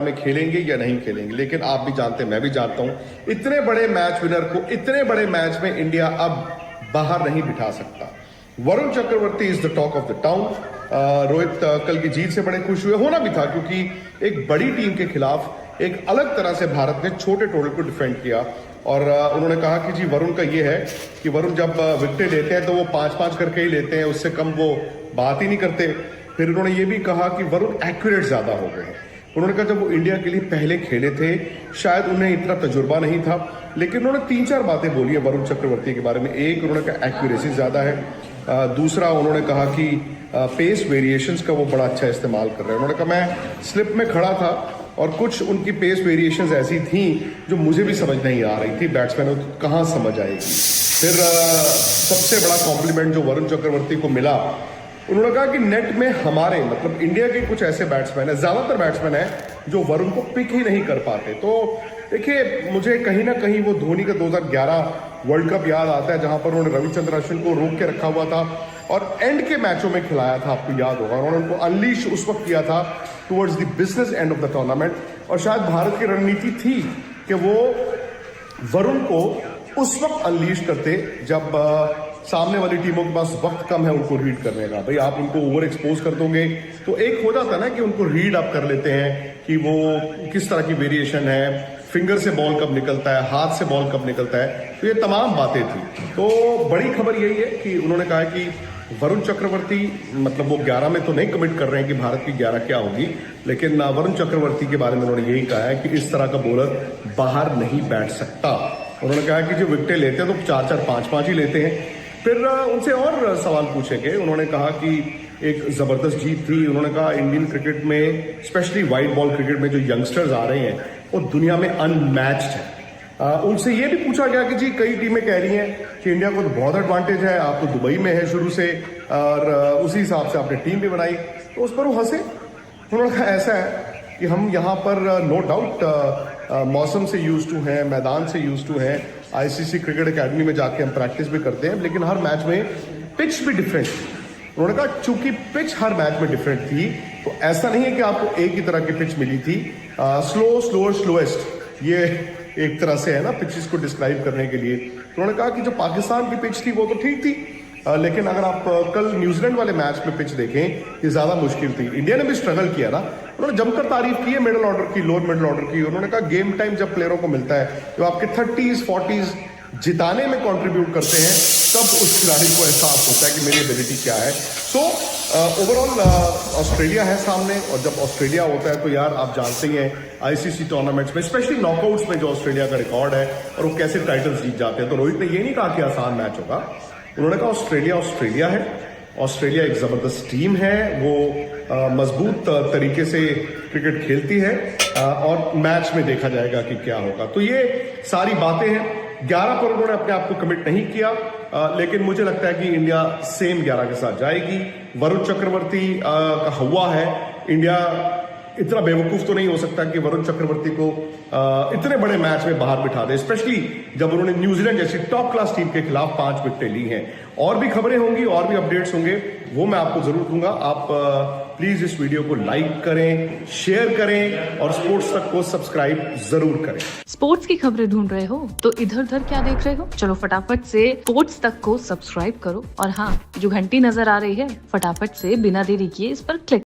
में खेलेंगे या नहीं खेलेंगे, लेकिन आप भी जानते हैं, मैं भी जानता हूं, इतने बड़े मैच विनर को इतने बड़े मैच में इंडिया अब बाहर नहीं बिठा सकता। Varun Chakravarthy is the talk of the town. Rohit कल की जीत से बड़े खुश हुए, होना भी था, क्योंकि एक बड़ी टीम के खिलाफ एक अलग तरह से भारत ने छोटे टोटल को डिफेंड किया। और उन्होंने कहा कि जी वरुण का ये है कि वरुण जब विकेट लेते हैं तो वो 5-5 करके ही लेते हैं, उससे कम वो बात ही नहीं करते। फिर उन्होंने ये भी कहा कि वरुण एक्यूरेट ज्यादा हो गए हैं। उन्होंने कहा जब वो इंडिया के लिए पहले खेले थे शायद उन्हें इतना तजुर्बा नहीं था, लेकिन उन्होंने 3-4 बातें बोली है वरुण चक्रवर्ती के बारे में। एक, उन्होंने कहा एक्यूरेसी ज्यादा है। दूसरा, उन्होंने कहा कि पेस वेरिएशंस का वो बड़ा अच्छा इस्तेमाल कर रहे हैं। उन्होंने कहा मैं स्लिप में खड़ा था और कुछ उनकी पेस वेरिएशंस ऐसी थी जो मुझे भी समझ नहीं आ रही थी, बैट्समैन को कहाँ समझ आएगी। फिर सबसे बड़ा कॉम्प्लीमेंट जो वरुण चक्रवर्ती को मिला, उन्होंने कहा कि नेट में हमारे मतलब इंडिया के कुछ ऐसे बैट्समैन है, ज्यादातर बैट्समैन है जो वरुण को पिक ही नहीं कर पाते। तो देखिए, मुझे कहीं ना कहीं वो धोनी का 2011 वर्ल्ड कप याद आता है, जहां पर उन्होंने रविचंद्र अश्विन को रोक के रखा हुआ था और एंड के मैचों में खिलाया था, आपको याद होगा। उन्होंने उनको अनलीश उस वक्त किया था towards the business end of the tournament, और शायद भारत की रणनीति थी कि वो वरुण को उस वक्त अनलीश करते जब सामने वाली टीमों के पास वक्त कम है उनको रीड करने का। भाई आप उनको ओवर एक्सपोज कर दोगे तो एक हो जाता है ना कि उनको रीड आप कर लेते हैं कि वो किस तरह की वेरिएशन है, फिंगर से बॉल कब निकलता है, हाथ से बॉल कब निकलता है, तो ये तमाम बातें थी। तो बड़ी खबर यही है कि उन्होंने कहा कि वरुण चक्रवर्ती मतलब वो 11 में तो नहीं कमिट कर रहे हैं कि भारत की 11 क्या होगी, लेकिन वरुण चक्रवर्ती के बारे में उन्होंने यही कहा है कि इस तरह का बॉलर बाहर नहीं बैठ सकता। उन्होंने कहा कि जो विकेटें लेते हैं तो 4-4, 5-5 ही लेते हैं। फिर उनसे और सवाल पूछे गए। उन्होंने कहा कि एक जबरदस्त जीत थी। उन्होंने कहा इंडियन क्रिकेट में स्पेशली वाइट बॉल क्रिकेट में जो यंगस्टर्स आ रहे हैं वो दुनिया में अनमैच्ड है। उनसे ये भी पूछा गया कि जी कई टीमें कह रही हैं कि इंडिया को तो बहुत एडवांटेज है, आप तो दुबई में है शुरू से और उसी हिसाब से आपने टीम भी बनाई, तो उस पर वो हंसे। उन्होंने कहा ऐसा है कि हम यहाँ पर नो डाउट मौसम से यूज टू हैं, मैदान से यूज टू हैं, आईसीसी क्रिकेट एकेडमी में जाके हम प्रैक्टिस भी करते हैं, लेकिन हर मैच में पिच भी डिफरेंट। उन्होंने कहा चूंकि पिच हर मैच में डिफरेंट थी तो ऐसा नहीं है कि आपको एक ही तरह की पिच मिली थी। स्लो स्लोअर स्लोएस्ट, ये एक तरह से है ना पिचेस को डिस्क्राइब करने के लिए। तो उन्होंने कहा कि जो पाकिस्तान की पिच थी वो तो ठीक थी, लेकिन अगर आप कल न्यूजीलैंड वाले मैच में पिच देखें ये ज्यादा मुश्किल थी। इंडिया ने भी स्ट्रगल किया ना। उन्होंने जमकर तारीफ की है मिडिल ऑर्डर की, लोअर मिडिल ऑर्डर की। उन्होंने कहा गेम टाइम जब प्लेयरों को मिलता है, जो आपके 30s 40s जिताने में कंट्रीब्यूट करते हैं, तब उस खिलाड़ी को एहसास होता है कि मेरी एबिलिटी क्या है। सो ओवरऑल ऑस्ट्रेलिया है सामने, और जब ऑस्ट्रेलिया होता है तो यार आप जानते ही हैं आईसीसी टूर्नामेंट्स में स्पेशली नॉकआउट्स में जो ऑस्ट्रेलिया का रिकॉर्ड है और वो कैसे टाइटल्स जीत जाते हैं। तो रोहित ने ये नहीं कहा कि आसान मैच होगा। उन्होंने कहा ऑस्ट्रेलिया है, ऑस्ट्रेलिया एक जबरदस्त टीम है, वो मजबूत तरीके से क्रिकेट खेलती है और मैच में देखा जाएगा कि क्या होगा। तो ये सारी बातें हैं। 11 पर उन्होंने अपने आप को कमिट नहीं किया, लेकिन मुझे लगता है कि इंडिया सेम 11 के साथ जाएगी। वरुण चक्रवर्ती का हवा है, इंडिया इतना बेवकूफ तो नहीं हो सकता कि वरुण चक्रवर्ती को इतने बड़े मैच में बाहर बिठा दे, स्पेशली जब उन्होंने न्यूजीलैंड जैसी टॉप क्लास टीम के खिलाफ 5 विकेटें ली हैं। और भी खबरें होंगी, और भी अपडेट्स होंगे, वो मैं आपको जरूर दूंगा। आप प्लीज इस वीडियो को लाइक करें, शेयर करें और स्पोर्ट्स तक को सब्सक्राइब जरूर करें। स्पोर्ट्स की खबरें ढूंढ रहे हो तो इधर उधर क्या देख रहे हो, चलो फटाफट से स्पोर्ट्स तक को सब्सक्राइब करो, और हाँ, जो घंटी नजर आ रही है फटाफट से बिना देरी किए इस पर क्लिक